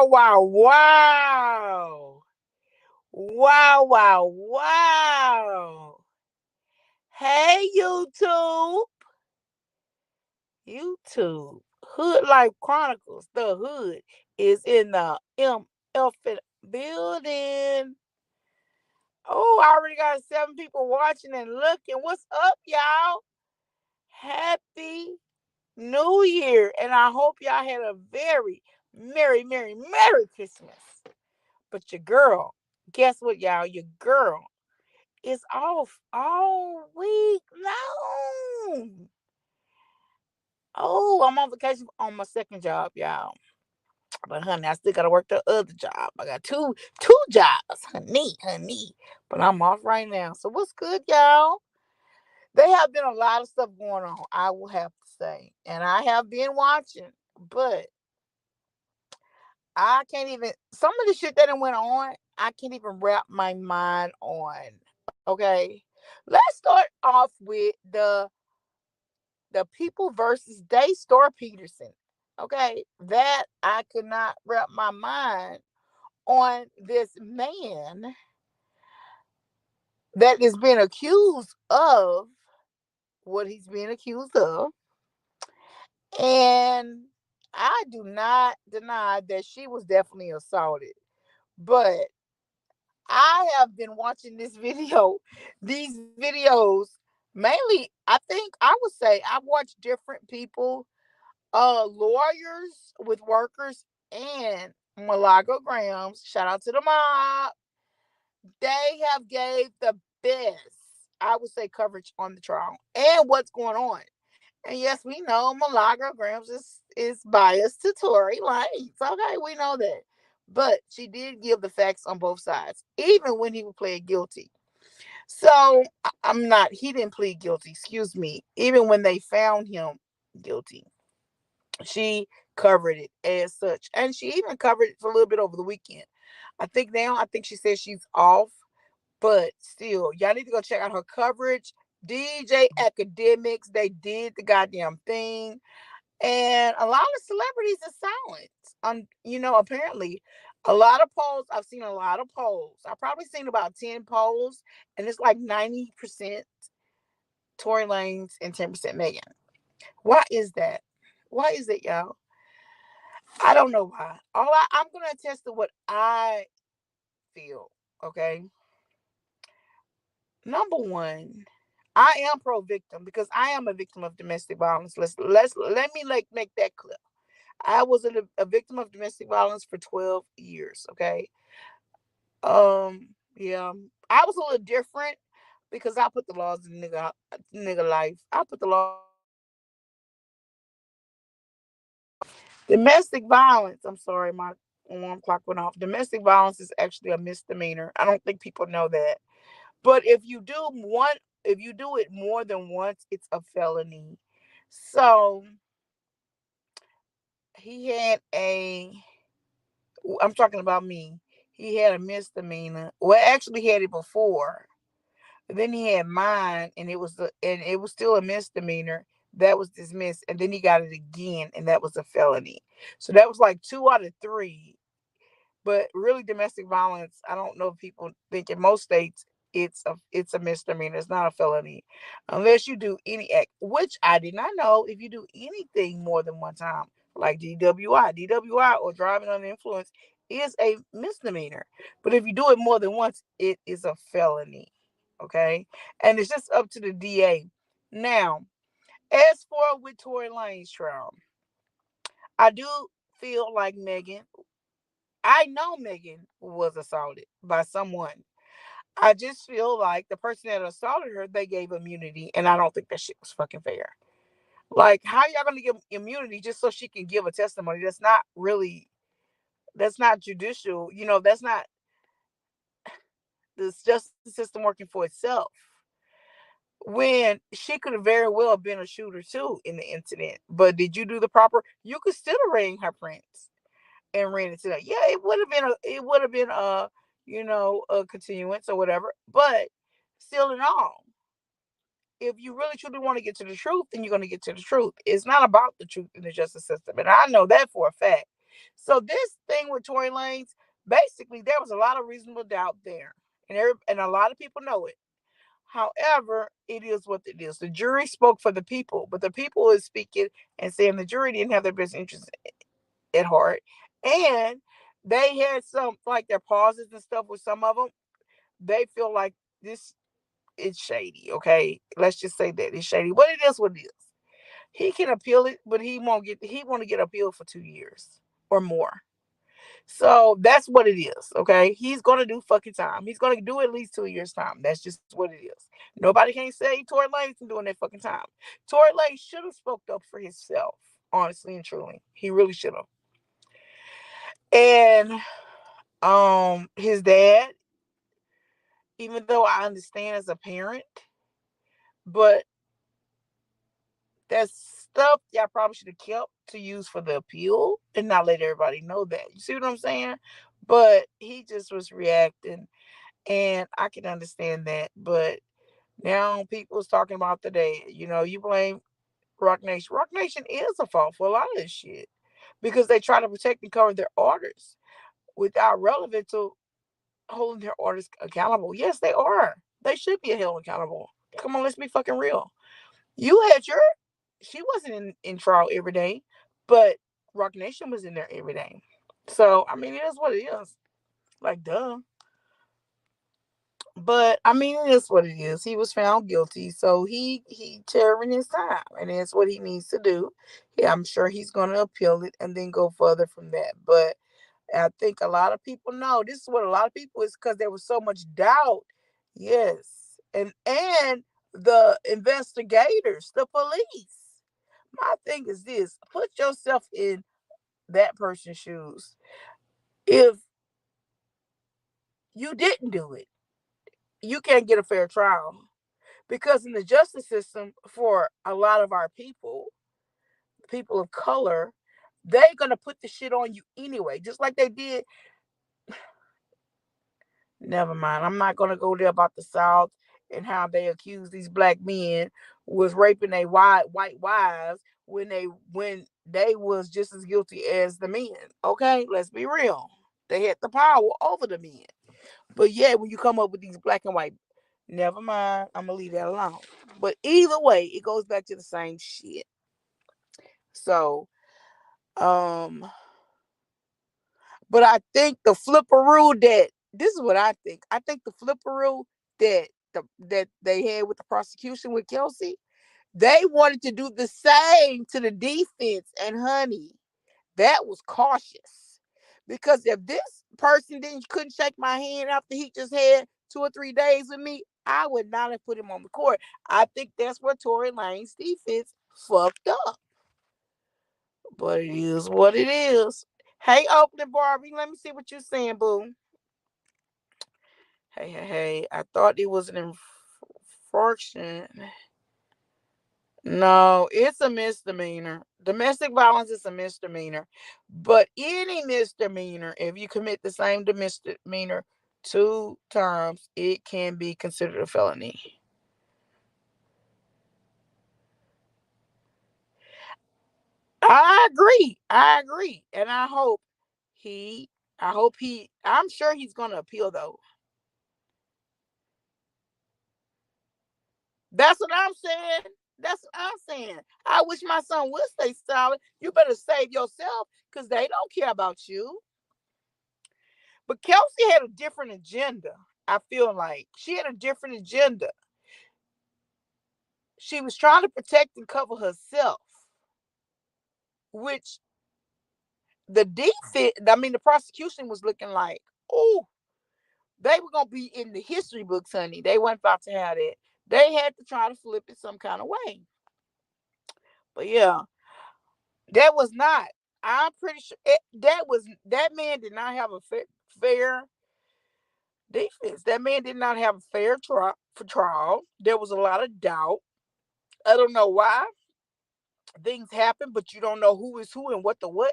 wow, wow. Wow, wow, wow. Hey, YouTube. YouTube. Hood Life Chronicles. The hood is in the MF building. Oh, I already got 7 people watching and looking. What's up, y'all? Happy New Year. And I hope y'all had a very Merry Christmas. But your girl, guess what, y'all? Your girl is off all week long. Oh, I'm on vacation on my second job, y'all. But honey, I still gotta work the other job. I got two jobs, honey. But I'm off right now. So what's good, y'all? There have been a lot of stuff going on, I will have to say. And I have been watching, but I can't even some of the shit that done went on, I can't even wrap my mind on. Okay. Let's start off with the people versus Daystar Peterson. Okay. That I could not wrap my mind on this man that is being accused of what he's being accused of. And I do not deny that she was definitely assaulted. But I have been watching these videos, mainly, I think I would say I watch different people, lawyers with workers and Malaga Grams. Shout out to the mob. They have gave the best, I would say, coverage on the trial and what's going on. And yes, we know Malaga Grams is biased to Tory Lanez. Okay, we know that. But she did give the facts on both sides, even when he was plead guilty. So I'm not, he didn't plead guilty, excuse me. Even when they found him guilty, she covered it as such. And she even covered it for a little bit over the weekend. I think she says she's off, but still, y'all need to go check out her coverage. DJ Academics, they did the goddamn thing. And a lot of celebrities are silent. Apparently, a lot of polls. I've seen a lot of polls. I've probably seen about 10 polls, and it's like 90% Tory Lanez and 10% Megan. Why is that? Why is it, y'all? I don't know why. I'm gonna attest to what I feel. Okay, number one, I am pro victim because I am a victim of domestic violence. Let me make that clear. I was a victim of domestic violence for 12 years. Okay. Yeah. I was a little different because I put the laws in nigga life. I put the laws domestic violence. I'm sorry, my alarm clock went off. Domestic violence is actually a misdemeanor. I don't think people know that. But if you do it more than once, it's a felony. So he had a I'm talking about me. He had a misdemeanor. Well, actually, he had it before. Then he had mine, and it was still a misdemeanor that was dismissed, and then he got it again, and that was a felony. So that was like 2 out of 3. But really, domestic violence, I don't know if people think in most states it's a misdemeanor. It's not a felony, unless you do any act, which I did not know. If you do anything more than one time, like DWI or driving under influence, is a misdemeanor. But if you do it more than once, it is a felony. Okay, and it's just up to the DA. Now, as for with Tory Lanez trial, I do feel like Megan. I know Megan was assaulted by someone. I just feel like the person that assaulted her, they gave immunity, and I don't think that shit was fucking fair. Like, how y'all gonna give immunity just so she can give a testimony? That's not judicial. That's not the justice system working for itself. When she could have very well been a shooter too in the incident, but did you do the proper? You could still have rang her prints and ran it to that. Yeah, it would have been a continuance or whatever. But still in all, if you really truly want to get to the truth, then you're gonna get to the truth. It's not about the truth in the justice system. And I know that for a fact. So this thing with Tory Lanez, basically, there was a lot of reasonable doubt there, and a lot of people know it. However, it is what it is. The jury spoke for the people, but the people is speaking and saying the jury didn't have their best interests at heart, and they had some like their pauses and stuff with some of them. They feel like this is shady. Okay, let's just say that it's shady, but it is what it is. He can appeal it, but he won't get. He want to get appealed for 2 years or more. So that's what it is. Okay, he's gonna do fucking time. He's gonna do at least 2 years time. That's just what it is. Nobody can say Tory Lanez doing that fucking time. Tory Lanez should have spoke up for himself, honestly and truly. He really should have. And his dad, even though I understand as a parent, but that's stuff y'all probably should have kept to use for the appeal and not let everybody know that. You see what I'm saying? But he just was reacting, and I can understand that. But now people's talking about today, you blame Rock Nation. Rock Nation is a fault for a lot of this shit because they try to protect and cover their artists without relevant to holding their artists accountable. Yes, they are. They should be held accountable. Come on, let's be fucking real. You had your She wasn't in trial every day, but Rock Nation was in there every day. So I mean, it is what it is. Like, duh. But I mean, it is what it is. He was found guilty, so he serving his time, and that's what he needs to do. Yeah, I'm sure he's going to appeal it and then go further from that. But I think a lot of people know this is what a lot of people is because there was so much doubt. Yes, and the investigators, the police. My thing is this: put yourself in that person's shoes. If you didn't do it, you can't get a fair trial because in the justice system, for a lot of our people of color, they're gonna put the shit on you anyway, just like they did. Never mind. I'm not gonna go there about the South and how they accuse these black men was raping their white wives when they was just as guilty as the men. Okay, let's be real. They had the power over the men. But yeah, when you come up with these black and white, never mind. I'm gonna leave that alone. But either way, it goes back to the same shit. So, um, but I think the flipperoo that this is what I think. I think the flipperoo that they had with the prosecution with Kelsey, they wanted to do the same to the defense. And honey, that was cautious. Because if this person didn't couldn't shake my hand after he just had 2 or 3 days with me, I would not have put him on the court. I think that's where Tory Lane's defense fucked up. But it is what it is. Hey, Oakland Barbie, let me see what you're saying, boo. Hey. I thought it was an infraction. No, it's a misdemeanor. Domestic violence is a misdemeanor. But any misdemeanor, if you commit the same misdemeanor 2 times, it can be considered a felony. I agree. I agree. And he, I'm sure he's going to appeal though. That's what I'm saying. That's what I'm saying. I wish my son would stay silent. You better save yourself because they don't care about you. But Kelsey had a different agenda. I feel like she had a different agenda. She was trying to protect and cover herself, which the prosecution was looking like, oh, they were gonna be in the history books, honey. They weren't about to have that. They had to try to flip it some kind of way. But yeah, that was not. I'm pretty sure that man did not have a fair defense. That man did not have a fair trial. There was a lot of doubt. I don't know why things happen, but you don't know who is who and what the what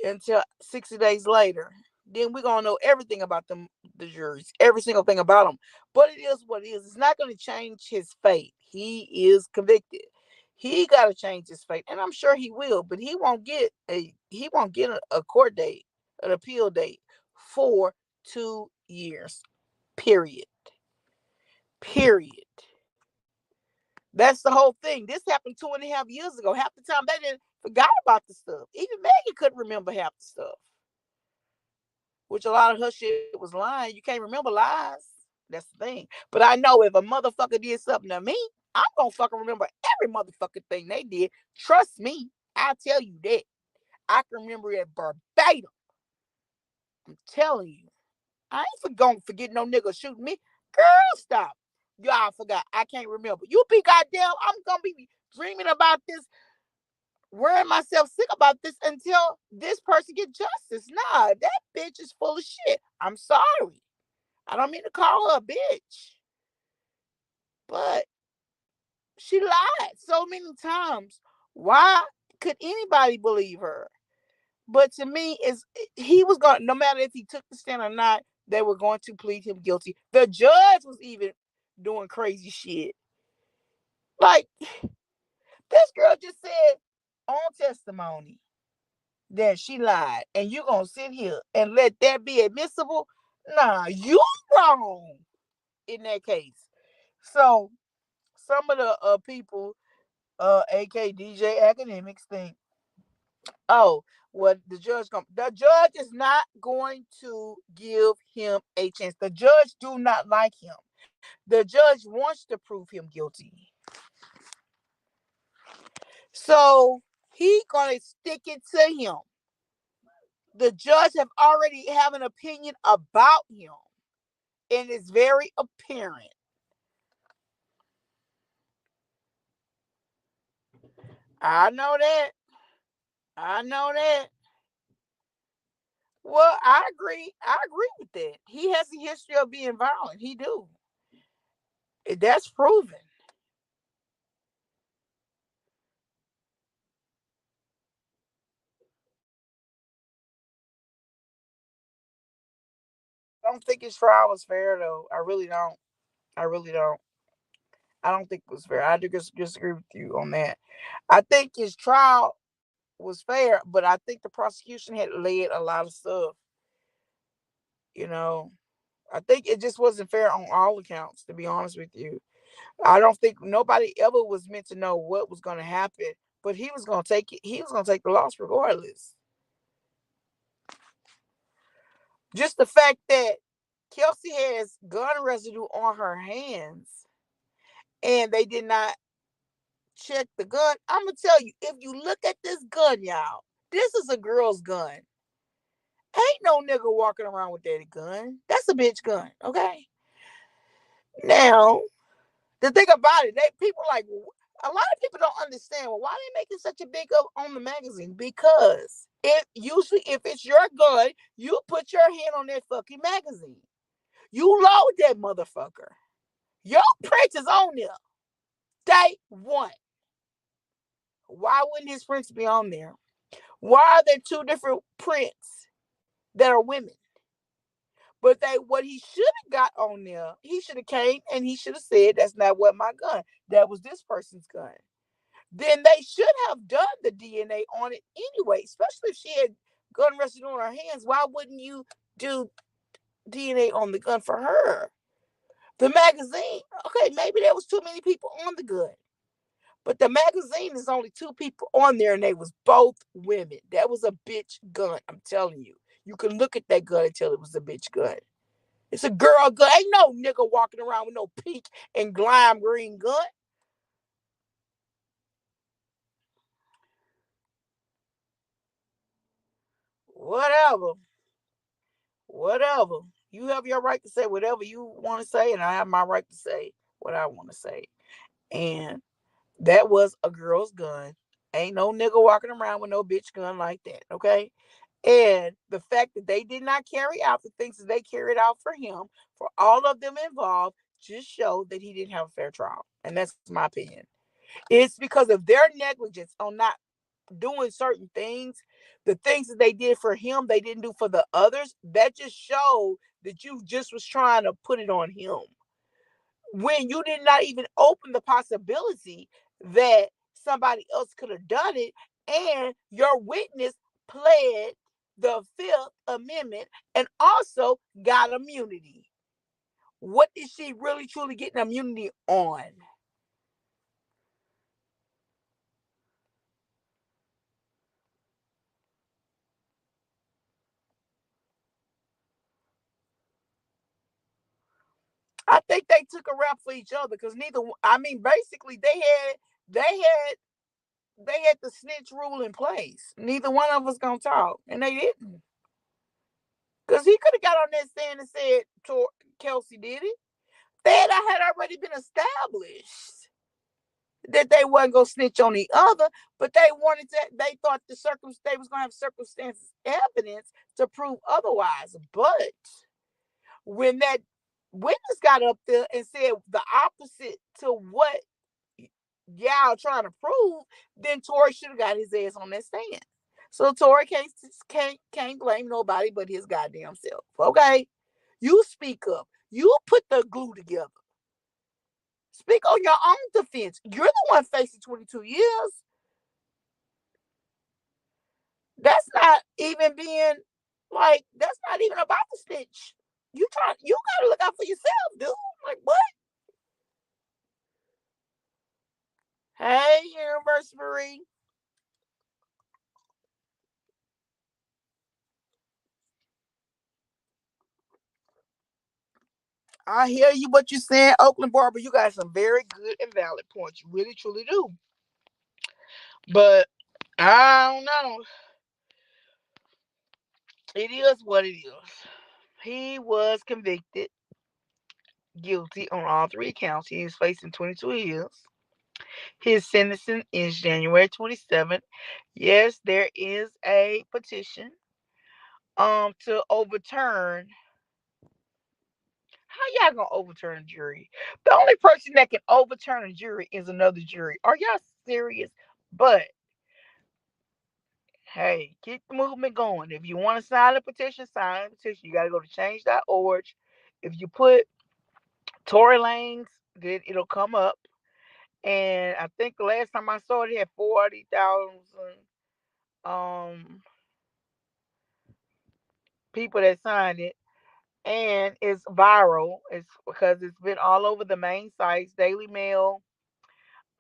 until 60 days later. Then we're gonna know everything about the juries, every single thing about them. But it is what it is. It's not gonna change his fate. He is convicted. He got to change his fate, and I'm sure he will. But he won't get a court date, an appeal date for 2 years. Period. Period. That's the whole thing. This happened 2.5 years ago. Half the time they didn't forgot about the stuff. Even Megan couldn't remember half the stuff. Which a lot of her shit was lying. You can't remember lies. That's the thing. But I know if a motherfucker did something to me, I'm gonna fucking remember every motherfucking thing they did. Trust me, I'll tell you that. I can remember it verbatim. I'm telling you. I ain't gonna forget no nigga shooting me. Girl, stop. Y'all forgot. I can't remember. You be goddamn, I'm gonna be dreaming about this, wearing myself sick about this until this person get justice. Nah, that bitch is full of shit. I'm sorry. I don't mean to call her a bitch, but she lied so many times. Why could anybody believe her? But to me, is he was going, no matter if he took the stand or not, they were going to plead him guilty. The judge was even doing crazy shit. Like, this girl just said on testimony that she lied, and you're gonna sit here and let that be admissible? Nah, you wrong in that case. So some of the people, aka DJ Academics, think, oh, well, the judge is not going to give him a chance. The judge do not like him. The judge wants to prove him guilty. So he gonna stick it to him. The judge have an opinion about him, and it's very apparent. I know that. I know that. Well, I agree. I agree with that. He has a history of being violent. He do. That's proven. I don't think his trial was fair though. I really don't. I really don't. I don't think it was fair. I do disagree with you on that. I think his trial was fair, but I think the prosecution had laid a lot of stuff. You know, I think it just wasn't fair on all accounts. To be honest with you, I don't think nobody ever was meant to know what was going to happen, but he was going to take it. He was going to take the loss regardless. Just the fact that Kelsey has gun residue on her hands and they did not check the gun. I'm gonna tell you, if you look at this gun, y'all, this is a girl's gun. Ain't no nigga walking around with that gun. That's a bitch gun, okay? Now, the thing about it, people like, a lot of people don't understand, well, why they making such a big up on the magazine? Because if it's your gun, you put your hand on that fucking magazine. You load that motherfucker. Your print is on there. Day one. Why wouldn't his prints be on there? Why are there two different prints that are women? But what he should have got on there, he should have came and he should have said, that's not what my gun. That was this person's gun. Then they should have done the DNA on it anyway, especially if she had gun residue on her hands. Why wouldn't you do DNA on the gun for her? The magazine, okay, maybe there was too many people on the gun. But the magazine is only two people on there, and they was both women. That was a bitch gun. I'm telling you. You can look at that gun and tell it was a bitch gun. It's a girl gun. Ain't no nigga walking around with no pink and lime green gun. Whatever. Whatever. You have your right to say whatever you want to say, and I have my right to say what I want to say. And that was a girl's gun. Ain't no nigga walking around with no bitch gun like that, okay? And the fact that they did not carry out the things that they carried out for him, for all of them involved, just showed that he didn't have a fair trial. And that's my opinion. It's because of their negligence on not doing certain things, the things that they did for him, they didn't do for the others. That just showed that you just was trying to put it on him when you did not even open the possibility that somebody else could have done it, and your witness pled the Fifth Amendment and also got immunity. What is she really truly getting immunity on? I think they took a rap for each other because neither. I mean, basically, they had the snitch rule in place. Neither one of us gonna talk, and they didn't. Because he could have got on that stand and said Kelsey did it. That had already been established that they wasn't gonna snitch on the other, but they wanted to. They thought they was gonna have circumstances evidence to prove otherwise. But when that witness got up there and said the opposite to what y'all trying to prove, then Tory should have got his ass on that stand. So Tory can't blame nobody but his goddamn self. Okay, you speak up. You put the glue together. Speak on your own defense. You're the one facing 22 years. That's not even being like. That's not even about the snitch. You gotta look out for yourself, dude. Like what? Hey, Universe Marie. I hear you what you're saying, Oakland Barber. You got some very good and valid points. You really truly do. But I don't know. It is what it is. He was convicted guilty on all three counts. He is facing 22 years. His sentencing is January 27th. Yes, there is a petition to overturn. How y'all gonna overturn a jury? The only person that can overturn a jury is another jury. Are y'all serious? But hey, keep the movement going. If you want to sign a petition, sign a petition. You gotta go to change.org. If you put Tory Lanez, then it'll come up. And I think the last time I saw it, it had 40,000 um people that signed it, and it's viral. It's because it's been all over the main sites, Daily Mail,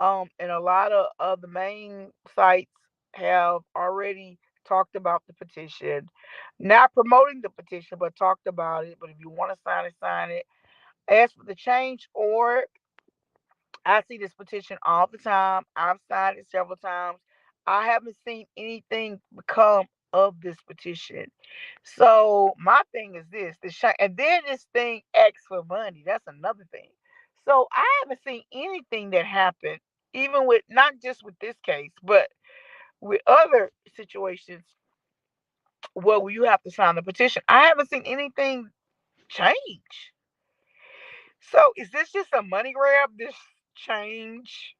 and a lot of the main sites have already talked about the petition, not promoting the petition, but talked about it. But if you want to sign it, sign it. As for the change.org, I see this petition all the time. I've signed it several times. I haven't seen anything become of this petition. So my thing is this: and then this thing asks for money. That's another thing. So I haven't seen anything that happened, even with not just with this case, but with other situations where you have to sign the petition. I haven't seen anything change. So is this just a money grab? This change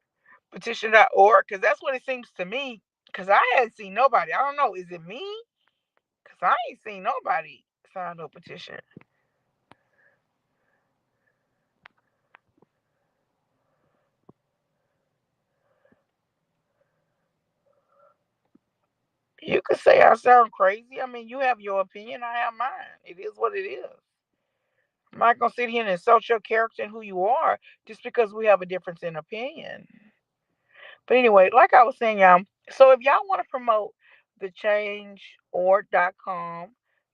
petition.org? Because that's what it seems to me. Because I hadn't seen nobody. I don't know. Is it me? Because I ain't seen nobody sign no petition. You could say I sound crazy. I mean, you have your opinion. I have mine. It is what it is. I'm not going to sit here and insult your character and who you are just because we have a difference in opinion. But anyway, like I was saying, y'all, so if y'all want to promote the change.org.com,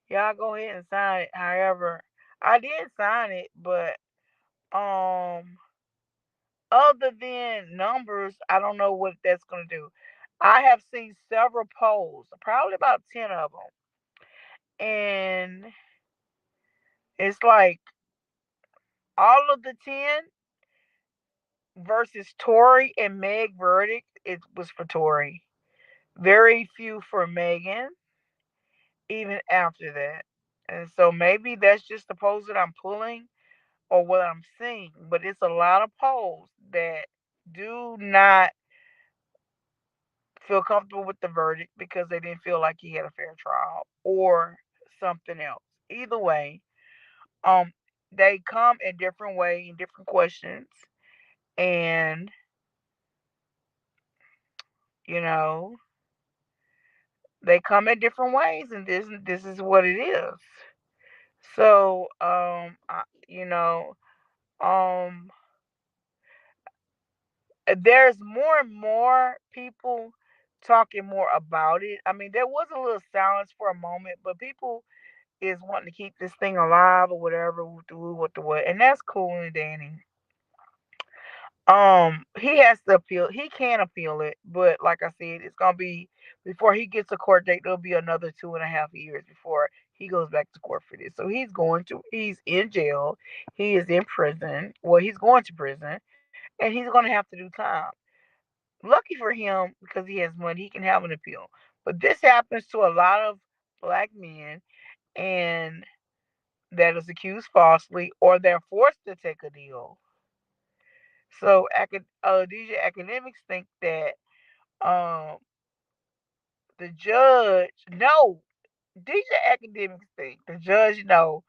y'all go ahead and sign it. However, I did sign it, but other than numbers, I don't know what that's gonna do. I have seen several polls, probably about 10 of them, and it's like all of the 10 versus Tory and Meg verdict, it was for Tory. Very few for Megan, even after that. And so maybe that's just the polls that I'm pulling or what I'm seeing. But it's a lot of polls that do not feel comfortable with the verdict because they didn't feel like he had a fair trial or something else. Either way, um, they come in different ways, in different questions, and You know, they come in different ways, and this is what it is. So, you know, um, there's more and more people talking more about it. I mean, there was a little silence for a moment, but people is wanting to keep this thing alive or whatever, what the what, and that's cool and dandy. He has to appeal. He can appeal it, but like I said, it's gonna be before he gets a court date. There'll be another 2.5 years before he goes back to court for this. So he's going to. He's in jail. He is in prison. Well, he's going to prison, and he's gonna have to do time. Lucky for him, because he has money, he can have an appeal. But this happens to a lot of black men, and that is accused falsely, or they're forced to take a deal. So, DJ academics think that um, the judge, no, DJ academics think the judge, no,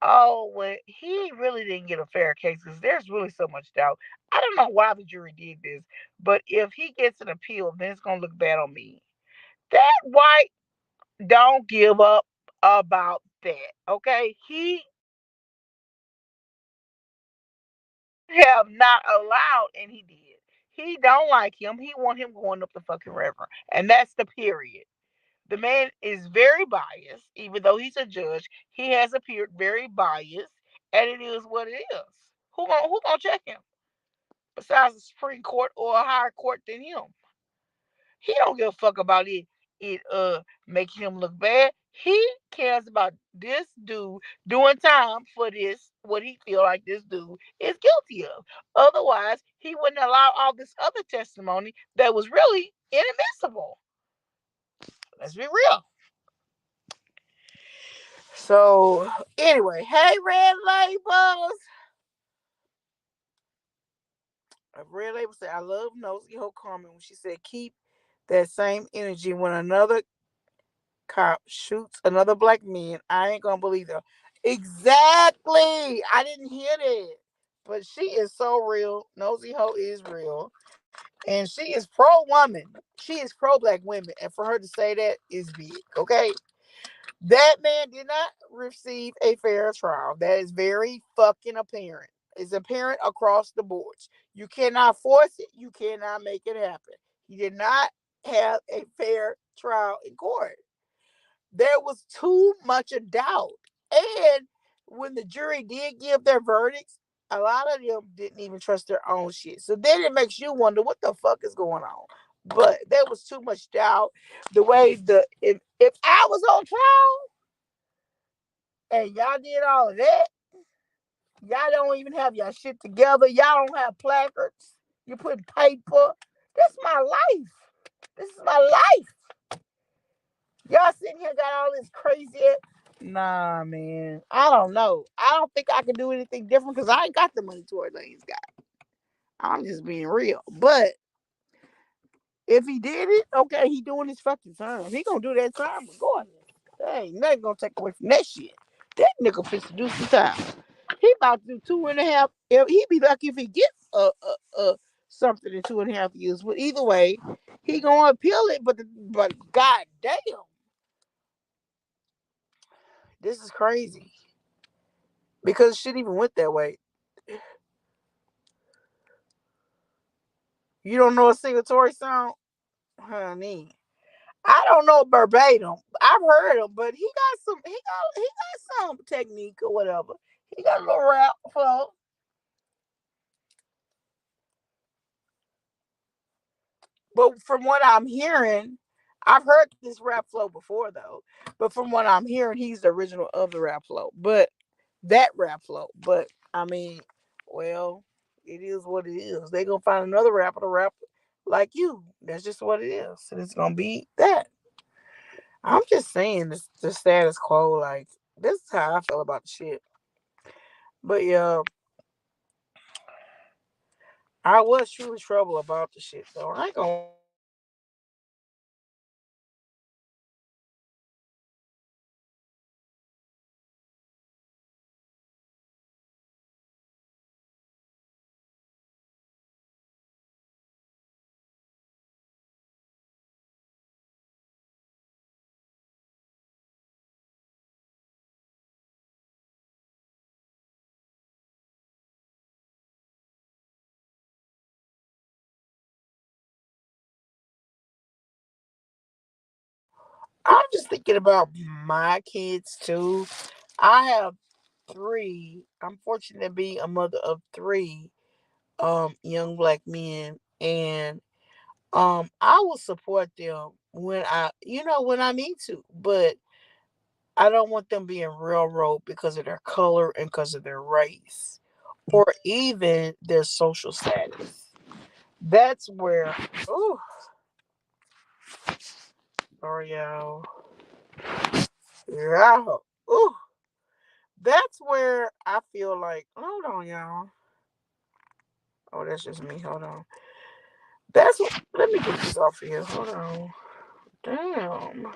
oh, well, he really didn't get a fair case because there's really so much doubt. I don't know why the jury did this, but if he gets an appeal, then it's going to look bad on me. That white don't give up about that, okay? He have not allowed, and he did. He don't like him. He want him going up the fucking river, and that's the period. The man is very biased, even though he's a judge. He has appeared very biased, and it is what it is. Who gonna check him besides the Supreme Court or a higher court than him? He don't give a fuck about it making him look bad. He cares about this dude doing time for this what he feel like this dude is guilty of. Otherwise, he wouldn't allow all this other testimony that was really inadmissible. Let's be real. So anyway, hey Red Labels. Red Label said, I love Nosy Ho comment when she said keep that same energy when another cop shoots another black man. I ain't gonna believe her. Exactly. I didn't hear that. But she is so real. Nosy Ho is real. And she is pro woman. She is pro black women. And for her to say that is big. Okay. That man did not receive a fair trial. That is very fucking apparent. It's apparent across the boards. You cannot force it. You cannot make it happen. He did not have a fair trial in court. There was too much of doubt. And when the jury did give their verdicts, a lot of them didn't even trust their own shit. So then it makes you wonder what the fuck is going on. But there was too much doubt. The way if I was on trial and y'all did all of that, y'all don't even have your shit together. Y'all don't have placards. You put paper. That's my life. This is my life. Y'all sitting here got all this crazy. Nah, man. I don't know. I don't think I can do anything different because I ain't got the money Tory Lanez got. I'm just being real. But if he did it, okay, he doing his fucking time. He gonna do that time regardless. There ain't nothing gonna take away from that shit. That nigga fits to do some time. He about to do 2.5. He be lucky if he gets something in 2.5 years. But either way, he gonna appeal it. But god damn, this is crazy because shit even went that way. You don't know a single Tory song, honey. I don't know verbatim. I've heard him, but he got some. He got some technique or whatever. He got a little rap flow. But from what I'm hearing, I've heard this rap flow before though. But from what I'm hearing, he's the original of the rap flow. But that rap flow. But I mean, well, it is what it is. They gonna find another rapper to rap like you. That's just what it is. And it's gonna be that. I'm just saying this the status quo. Like this is how I feel about the shit. But yeah, I was truly troubled about the shit. So I ain't gonna just thinking about my kids too. I have three. I'm fortunate to be a mother of three young black men, and I will support them when I need to, but I don't want them being railroad because of their color and because of their race or even their social status. That's where, oh, sorry, y'all. Yeah. Ooh, that's where I feel like, hold on, y'all. Oh, that's just me. Hold on. Let me get this off of here. Hold on. Damn.